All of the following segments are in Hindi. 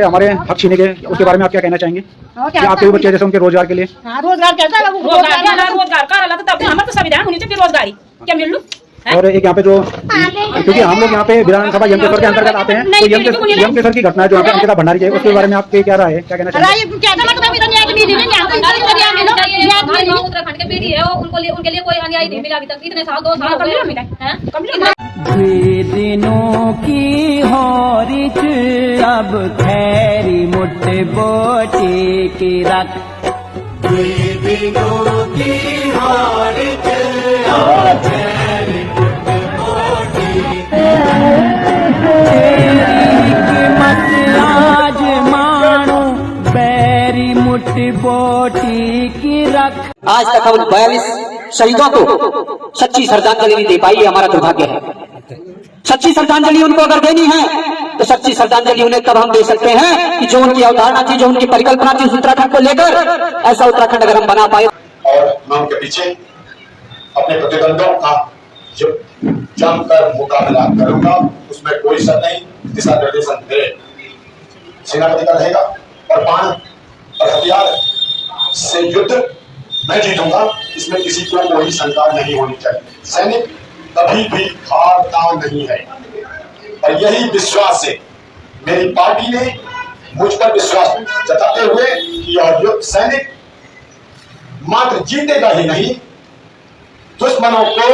रहे हमारे हक छीने के, उसके बारे में आप क्या कहना चाहेंगे कि आपके ऊपर जैसे उनके रोजगार के लिए? रोजगार कैसा रोजगार का हालत तब हमारे तो संविधान होनी चाहिए रोजगारी क्या मिल लू। और एक यहाँ पे जो, क्योंकि हम लोग यहाँ पे विधानसभा यमकेश्वर के अंतर्गत आते हैं, तो यमकेश्वर की घटना है जो यहाँ पे अंकिता भंडारी की है, उसके बारे में आपकी क्या राय है, क्या कहना चाहिए? उत्तराखंड के बेटी है, उनके लिए कोई अन्याय नहीं मिला अभी तक, इतने साल 2 साल मिला। दिनों की होरिच अब खैरी मुट्ठे बोटी की रख, दिनों की होरिच अब खैरी मुट्ठे बोटी कीमत आज मानो बैरी मुट्ठी बोटी की रख। आज तक हम 42 शहीदों को सच्ची श्रद्धांजलि नहीं दे पाई, ये हमारा दुर्भाग्य है। सच्ची श्रद्धांजलि उनको अगर देनी है तो सच्ची श्रद्धांजलि उन्हें तब हम दे सकते हैं कि जो उनकी अवधारणा थी, जो उनकी परिकल्पना थी उत्तराखंड को लेकर, ऐसा उत्तराखंड अगर हम बना पाए। और मैं उनके पीछे अपने प्रतिद्वंदियों का जो जमकर मुकाबला करूंगा, उसमें कोई शक नहीं। दिशा निर्देशन मेरे सेनापति का रहेगा और बाण और हथियार से युद्ध मैं जीतूंगा, इसमें किसी को कोई शंका नहीं होनी चाहिए। सैनिक कभी भी हारता नहीं है और यही विश्वास से मेरी पार्टी ने मुझ पर विश्वास जताते हुए कि यह युद्ध सैनिक मात्र जीतेगा ही नहीं, दुश्मनों को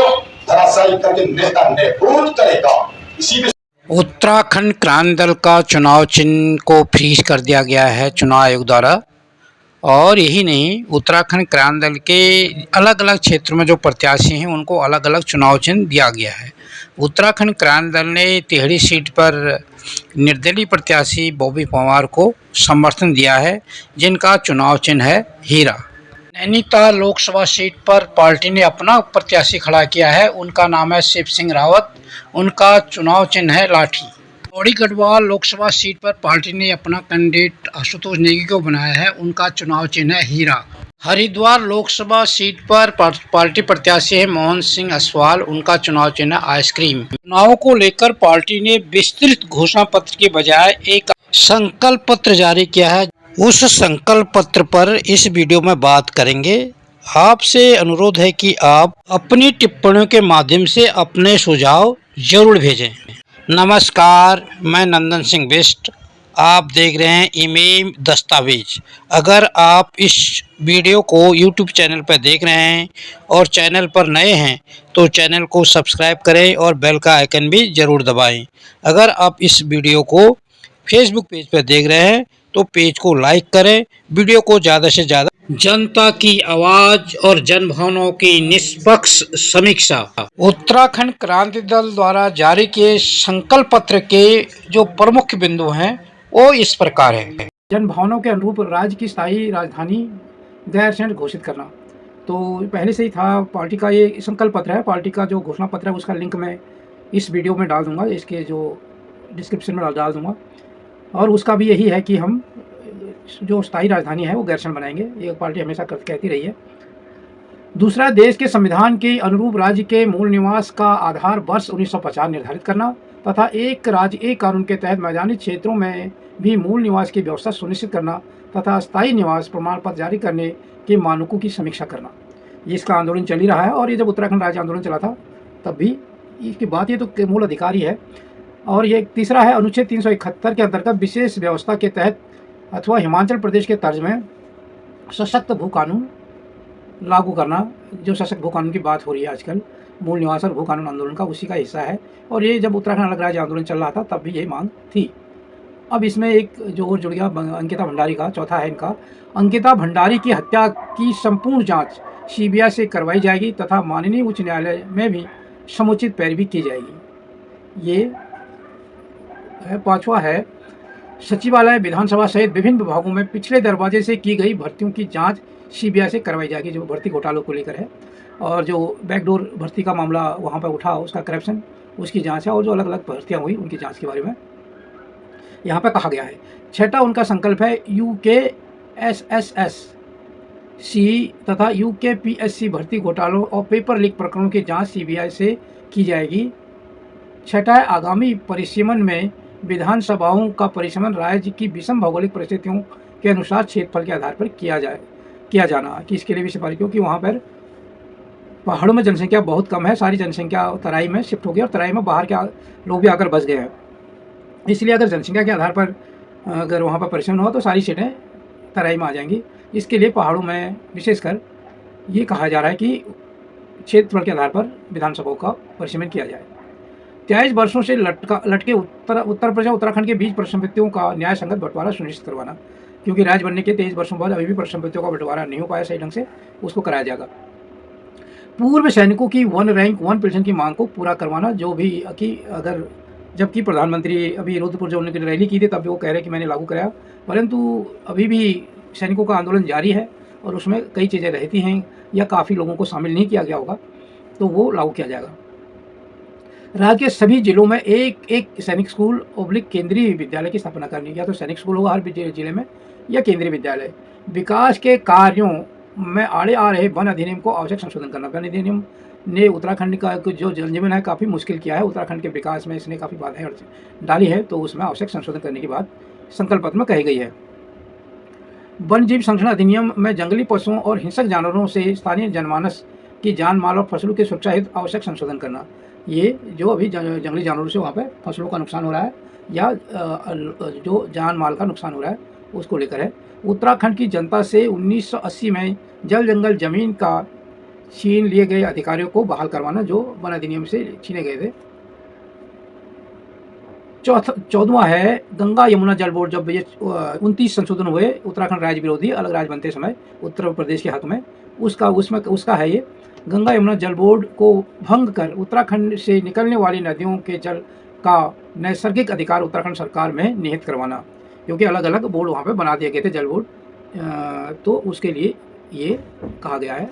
धराशायी करके नेता नेबूद करेगा। इसी उत्तराखंड क्रांति दल का चुनाव चिन्ह को फ्रीज कर दिया गया है चुनाव आयोग द्वारा। और यही नहीं, उत्तराखंड क्रांति दल के अलग अलग क्षेत्रों में जो प्रत्याशी हैं उनको अलग अलग चुनाव चिन्ह दिया गया है। उत्तराखंड क्रांति दल ने टिहरी सीट पर निर्दलीय प्रत्याशी बॉबी पंवार को समर्थन दिया है, जिनका चुनाव चिन्ह है हीरा। नैनीताल लोकसभा सीट पर पार्टी ने अपना प्रत्याशी खड़ा किया है, उनका नाम है शिव सिंह रावत, उनका चुनाव चिन्ह है लाठी। पौड़ी गढ़वाल लोकसभा सीट पर पार्टी ने अपना कैंडिडेट आशुतोष नेगी को बनाया है, उनका चुनाव चिन्ह है हीरा। हरिद्वार लोकसभा सीट पर पार्टी प्रत्याशी है मोहन सिंह असवाल, उनका चुनाव चिन्ह है आइसक्रीम। चुनाव को लेकर पार्टी ने विस्तृत घोषणा पत्र के बजाय एक संकल्प पत्र जारी किया है। उस संकल्प पत्र पर इस वीडियो में बात करेंगे। आपसे अनुरोध है कि आप अपनी टिप्पणियों के माध्यम से अपने सुझाव जरूर भेजें। नमस्कार, मैं नंदन सिंह बिष्ट, आप देख रहे हैं इमेम दस्तावेज। अगर आप इस वीडियो को YouTube चैनल पर देख रहे हैं और चैनल पर नए हैं तो चैनल को सब्सक्राइब करें और बेल का आइकन भी ज़रूर दबाएं। अगर आप इस वीडियो को Facebook पेज पर देख रहे हैं तो पेज को लाइक करें। वीडियो को ज़्यादा से ज़्यादा जनता की आवाज़ और जनभावनाओं की निष्पक्ष समीक्षा। उत्तराखंड क्रांति दल द्वारा जारी किए संकल्प पत्र के जो प्रमुख बिंदु हैं वो इस प्रकार है। जनभावनाओं के अनुरूप राज्य की स्थायी राजधानी गैरसैंण घोषित करना। तो पहले से ही था, पार्टी का ये संकल्प पत्र है। पार्टी का जो घोषणा पत्र है उसका लिंक मैं इस वीडियो में डाल दूंगा, इसके जो डिस्क्रिप्शन में डाल दूंगा। और उसका भी यही है कि हम जो स्थायी राजधानी है वो गैरसैंण बनाएंगे, ये पार्टी हमेशा कहती रही है। दूसरा, देश के संविधान के अनुरूप राज्य के मूल निवास का आधार वर्ष 1950 निर्धारित करना तथा एक राज्य एक कानून के तहत मैदानी क्षेत्रों में भी मूल निवास की व्यवस्था सुनिश्चित करना तथा स्थायी निवास प्रमाण पत्र जारी करने के मानकों की समीक्षा करना। ये इसका आंदोलन चल ही रहा है और ये जब उत्तराखंड राज्य आंदोलन चला था तब भी इसकी बात, ये तो मूल अधिकारी है। और ये तीसरा है, अनुच्छेद 371 के अंतर्गत विशेष व्यवस्था के तहत अथवा हिमाचल प्रदेश के तर्ज में सशक्त भू कानून लागू करना। जो सशक्त भू कानून की बात हो रही है आजकल, मूल निवास और भू कानून आंदोलन का उसी का हिस्सा है। और ये जब उत्तराखंड अलग राज्य आंदोलन चल रहा था तब भी ये मांग थी। अब इसमें एक जो और जुड़ गया अंकिता भंडारी का, चौथा है इनका, अंकिता भंडारी की हत्या की संपूर्ण जाँच CBI से करवाई जाएगी तथा माननीय उच्च न्यायालय में भी समुचित पैरवी की जाएगी। ये है। पाँचवा है, सचिवालय विधानसभा सहित विभिन्न विभागों में पिछले दरवाजे से की गई भर्तियों की जांच CBI से करवाई जाएगी, जो भर्ती घोटालों को लेकर है। और जो बैकडोर भर्ती का मामला वहां पर उठा, उसका करप्शन, उसकी जांच है। और जो अलग अलग भर्तियां हुई उनकी जांच के बारे में यहाँ पर कहा गया है। छठा उनका संकल्प है, UKSSS CE तथा UKPSC भर्ती घोटालों और पेपर लीक प्रकरणों की जाँच CBI से की जाएगी। छठा है, आगामी परिसीमन में विधानसभाओं का परिसमन राज्य की विषम भौगोलिक परिस्थितियों के अनुसार क्षेत्रफल के आधार पर किया जाना कि इसके लिए भी सिफारिश, क्योंकि वहाँ पर पहाड़ों में जनसंख्या बहुत कम है, सारी जनसंख्या तराई में शिफ्ट हो गई और तराई में बाहर के लोग भी आकर बस गए हैं। इसलिए अगर जनसंख्या के आधार पर अगर वहाँ पर परिसमन हुआ तो सारी सीटें तराई में आ जाएंगी। इसके लिए पहाड़ों में विशेषकर ये कहा जा रहा है कि क्षेत्रफल के आधार पर विधानसभाओं का परिसमन किया जाए। 23 वर्षों से लटके उत्तर प्रदेश और उत्तराखंड के बीच परिसंपत्तियों का न्याय संगत बंटवारा सुनिश्चित करवाना, क्योंकि राज्य बनने के 23 वर्षों बाद अभी भी परिसंपत्तियों का बंटवारा नहीं हो पाया सही ढंग से, उसको कराया जाएगा। पूर्व सैनिकों की 1 रैंक 1 पेंशन की मांग को पूरा करवाना, जो भी कि अगर जबकि प्रधानमंत्री अभी रुद्रपुर जो उन्होंने रैली की थी तब भी वो कह रहे कि मैंने लागू कराया, परंतु अभी भी सैनिकों का आंदोलन जारी है और उसमें कई चीज़ें रहती हैं या काफ़ी लोगों को शामिल नहीं किया गया होगा, तो वो लागू किया जाएगा। राज्य के सभी जिलों में एक सैनिक स्कूल / केंद्रीय विद्यालय की स्थापना करनी, या तो सैनिक स्कूल होगा हर जिले में या केंद्रीय विद्यालय। विकास के कार्यों में आड़े आ रहे वन अधिनियम को आवश्यक संशोधन करना। वन अधिनियम ने उत्तराखंड का जो जनजीवन है काफ़ी मुश्किल किया है, उत्तराखंड के विकास में इसने काफ़ी बाधाएं डाली है, तो उसमें आवश्यक संशोधन करने की बात संकल्प पत्र में कही गई है। वन जीव संरक्षण अधिनियम में जंगली पशुओं और हिंसक जानवरों से स्थानीय जनमानस की जान माल और फसलों की सुरक्षा हेतु आवश्यक संशोधन करना। ये जो अभी जंगली जानवरों से वहाँ पे फसलों का नुकसान हो रहा है या जो जान माल का नुकसान हो रहा है उसको लेकर है। उत्तराखंड की जनता से 1980 में जल जंगल जमीन का छीन लिए गए अधिकारियों को बहाल करवाना, जो वन अधिनियम से छीने गए थे। 14वां है गंगा यमुना जल बोर्ड। जब ये 29 संशोधन हुए उत्तराखंड राज्य विरोधी अलग राज्य बनते समय उत्तर प्रदेश के हक में, उसका है ये गंगा यमुना जल बोर्ड को भंग कर उत्तराखंड से निकलने वाली नदियों के जल का नैसर्गिक अधिकार उत्तराखंड सरकार में निहित करवाना, क्योंकि अलग अलग बोर्ड वहाँ पे बना दिए गए थे जल बोर्ड, तो उसके लिए ये कहा गया है।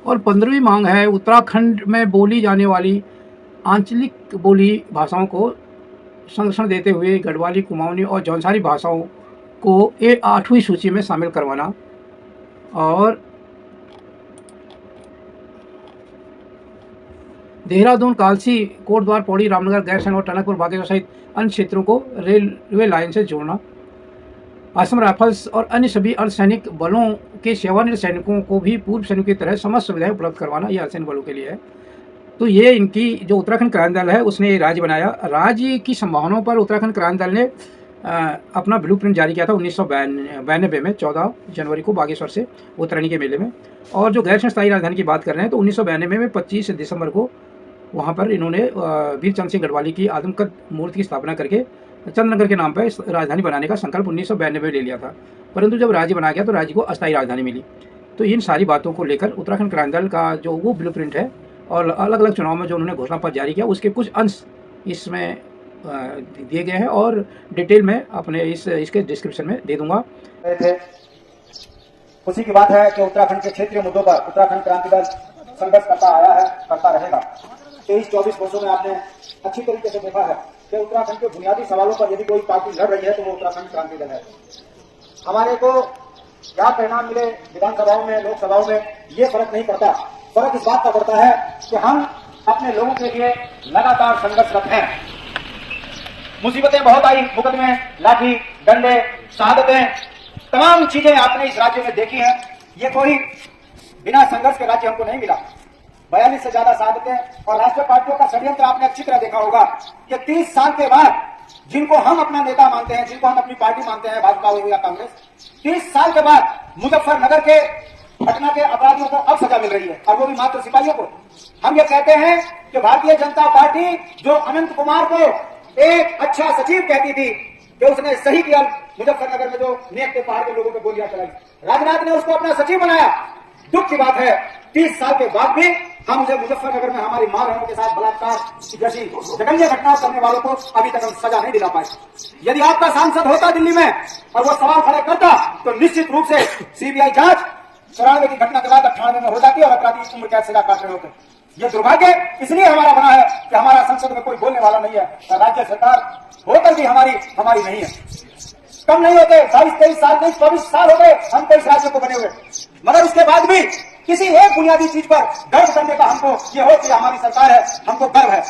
और 15वीं मांग है उत्तराखंड में बोली जाने वाली आंचलिक बोली भाषाओं को संरक्षण देते हुए गढ़वाली, कुमाऊनी और जौनसारी भाषाओं को 8वीं सूची में शामिल करवाना। और देहरादून, कालसी, कोटद्वार, पौड़ी, रामनगर, गैरसैंण और टनकपुर, बागेश्वर सहित अन्य क्षेत्रों को रेलवे लाइन से जोड़ना। असम राइफल्स और अन्य सभी अर्धसैनिक बलों के सेवानिवृत्त सैनिकों को भी पूर्व सैनिकों की तरह समस्त सुविधाएं उपलब्ध करवाना, यह अर्धसैनिक बलों के लिए है। तो ये इनकी जो उत्तराखंड क्रांति दल है उसने ये राज्य बनाया। राज्य की संभावनाओं पर उत्तराखंड क्रांति दल ने अपना ब्लूप्रिंट जारी किया था 1992 में 14 जनवरी को बागेश्वर से उत्तरायणी के मेले में। और जो गैरसैंण स्थायी राजधानी की बात कर रहे हैं तो 1992 में 25 दिसंबर को वहाँ पर इन्होंने वीर चंद्र सिंह गढ़वाली की आदमकद मूर्ति की स्थापना करके चंद्रनगर के नाम पर राजधानी बनाने का संकल्प 1992 में ले लिया था, परंतु जब राज्य बना गया तो राज्य को अस्थायी राजधानी मिली। तो इन सारी बातों को लेकर उत्तराखंड क्रांति दल का जो वो ब्लूप्रिंट है और अलग अलग चुनाव में जो उन्होंने घोषणा पत्र जारी किया उसके कुछ अंश इसमें दिए गए हैं और डिटेल में अपने इसके डिस्क्रिप्शन में दे दूंगा। खुशी की बात है कि उत्तराखंड के क्षेत्रीय मुद्दों पर उत्तराखंड क्रांति दल संघर्ष करता आया है, करता रहेगा। 23-24 वर्षों में आपने अच्छी तरीके से देखा है कि उत्तराखंड के बुनियादी सवालों पर यदि कोई पार्टी लड़ रही है तो वो उत्तराखंड क्रांति दल है। हमारे को क्या परिणाम मिले विधानसभाओं में, लोकसभाओं में, ये फर्क नहीं पड़ता। फर्क इस बात का पड़ता है कि हम अपने लोगों के लिए लगातार संघर्षरत हैं। मुसीबतें बहुत आई, मुकदमे, लाठी, डंडे, शहादतें, तमाम चीजें आपने इस राज्य में देखी हैं। ये कोई बिना संघर्ष के राज्य हमको नहीं मिला। 42 से ज्यादा शहादतें और राष्ट्रीय पार्टियों का षड्यंत्र आपने अच्छी तरह देखा होगा कि 30 साल के बाद जिनको हम अपना नेता मानते हैं, जिनको हम अपनी पार्टी मानते हैं, भाजपा हो या कांग्रेस, 30 साल के बाद मुजफ्फरनगर के घटना के अपराधियों को अब सजा मिल रही है और वो भी मात्र सिपाहियों को। हम ये कहते हैं कि भारतीय जनता पार्टी जो अनंत कुमार को एक अच्छा सचिव कहती थी कि उसने सही किया, मुजफ्फरनगर में जो नेक के पहाड़ के लोगों पर गोलियां चलाई, राजनाथ ने उसको अपना सचिव बनाया। दुख की बात है 30 साल के बाद भी हाँ, मुझे मुजफ्फरनगर में हमारी मां बहनों के साथ बलात्कार की जैसी जघन्य घटना करने वालों को अभी तक हम सजा नहीं दिला पाए। यदि आपका सांसद होता दिल्ली में और वो सवाल खड़े करता तो निश्चित रूप से सीबीआई जांच 94 की घटना के बाद 98 में हो जाती और अपराधी उम्र कैद सजा काट रहे होते। ये दुर्भाग्य इसलिए हमारा बना है कि हमारा संसद में कोई बोलने वाला नहीं है, राज्य सरकार होकर भी हमारी नहीं है। कम नहीं होते, 22-23 साल नहीं 24 साल हो गए हम 23 राज्यों को बने हुए, मगर उसके बाद भी किसी एक बुनियादी चीज पर गर्व करने का हमको ये हो कि हमारी सरकार है, हमको गर्व है।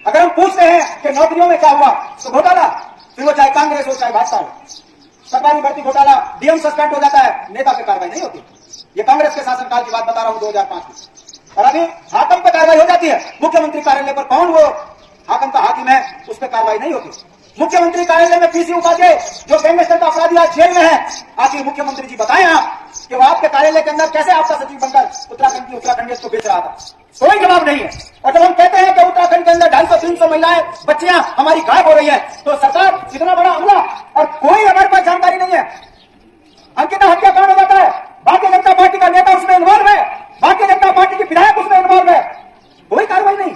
अगर हम पूछते हैं कि नौकरियों में क्या हुआ तो घोटाला, फिर वो चाहे कांग्रेस हो चाहे भाजपा हो, सरकारी भर्ती घोटाला, डीएम सस्पेंड हो जाता है, नेता पे कार्रवाई नहीं होती। ये कांग्रेस के शासनकाल की बात बता रहा हूं 2005 की। और अभी हाकिम पे कार्रवाई हो जाती है, मुख्यमंत्री कार्यालय पर कौन वो हाकिम का हाकिम है, उस पर कार्रवाई नहीं होती। मुख्यमंत्री कार्यालय में पीसी उपाध्याय जो गैंगस्टर का अपराधी आज जेल में है, आखिर मुख्यमंत्री जी बताएं आप कि वो आपके कार्यालय के अंदर कैसे आपका सचिव बनकर उत्तराखंड को बेच रहा था, कोई जवाब नहीं है। और जब हम कहते हैं कि उत्तराखंड के अंदर 250-300 महिलाएं बच्चियां हमारी गायब हो रही है, तो सरकार इतना बड़ा हमला और कोई हमारे पास जानकारी नहीं है। अंकिता हत्याकांड हो जाता है, भारतीय जनता पार्टी का नेता उसमें इन्वॉल्व है, भारतीय जनता पार्टी की विधायक उसमें इन्वॉल्व है, कोई कार्रवाई नहीं।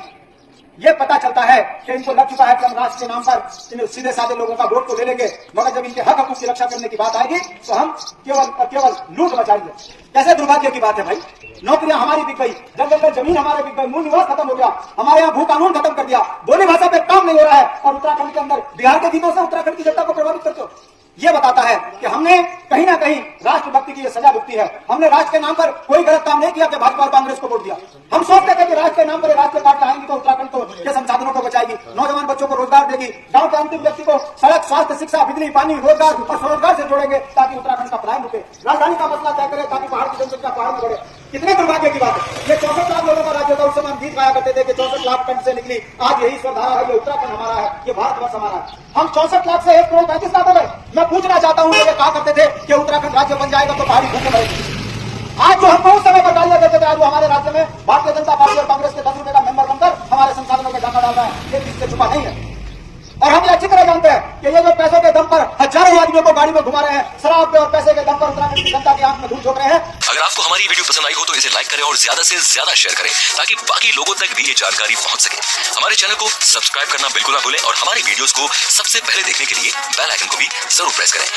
ये पता चलता है कि इनको लग चुका है कि हम राष्ट्र के नाम पर सीधे साधे लोगों का वोट को ले लेंगे, मगर जब इनके हक की रक्षा करने की बात आएगी तो हम केवल लूट मचाएंगे। कैसे दुर्भाग्य की बात है भाई, नौकरियां हमारी बिक गई, जंगल जमीन हमारे बिक गई, मूल निवास खत्म हो गया, हमारे यहाँ भू कानून खत्म कर दिया, बोली भाषा पे काम नहीं हो रहा है, और उत्तराखंड के अंदर बिहार के गीतों से उत्तराखंड की जनता को प्रभावित करते हो। ये बताता है कि हमने कहीं ना कहीं राष्ट्रभक्ति की ये सजा भुगती है। हमने राष्ट्र के नाम पर कोई गलत काम नहीं किया कि भाजपा और कांग्रेस को वोट दिया। हम सोचते थे कि राष्ट्र के नाम पर राष्ट्रीय पार्टी आएंगी तो उत्तराखंड को के संसाधनों को बचाएगी, नौजवान बच्चों को रोजगार देगी, गांव के अंतिम व्यक्ति को सड़क, स्वास्थ्य, शिक्षा, बिजली, पानी, रोजगार और स्वरोजगार से जोड़ेंगे ताकि उत्तराखंड का पलायन रुके, राजधानी का मसला तय करे ताकि पहाड़ की जनसंख्या पहाड़ में बढ़े। कितने दुर्भाग्य की बात है। ये 64 लाख लोगों का राज्य था, उस समय हम गीत गाया करते थे कि 64 लाख टन से निकली, आज यही स्वधारा है, ये उत्तराखंड हमारा है, ये भारतवर्ष हमारा है। हम 64 लाख से 1 करोड़ 35 लाख हो गए। मैं पूछना चाहता हूं, ये कहा करते थे कि उत्तराखंड राज्य बन जाएगा तो पहाड़ी भूखे मरेगी। आज जो हमको उस समय पर गालियां देते थे, आज वो हमारे राज्य में भारतीय जनता पार्टी और कांग्रेस के 10 रुपए का मेंबर बनकर हमारे संसाधनों में डाका डाल रहा है। ये किससे छुपा नहीं है। और हम ये अच्छी तरह जानते हैं कि ये जो पैसों के दम पर हजारों आदमियों को गाड़ी में घुमा रहे हैं, शराब पे और पैसे के दम पर उत्तराखंड की जनता की आंख में धूल झोंक रहे हैं। अगर आपको हमारी वीडियो पसंद आई हो तो इसे लाइक करें और ज्यादा से ज्यादा शेयर करें ताकि बाकी लोगों तक भी ये जानकारी पहुंच सके। हमारे चैनल को सब्सक्राइब करना बिल्कुल ना भूलें और हमारी वीडियोस को सबसे पहले देखने के लिए बेल आइकन को भी जरूर प्रेस करें।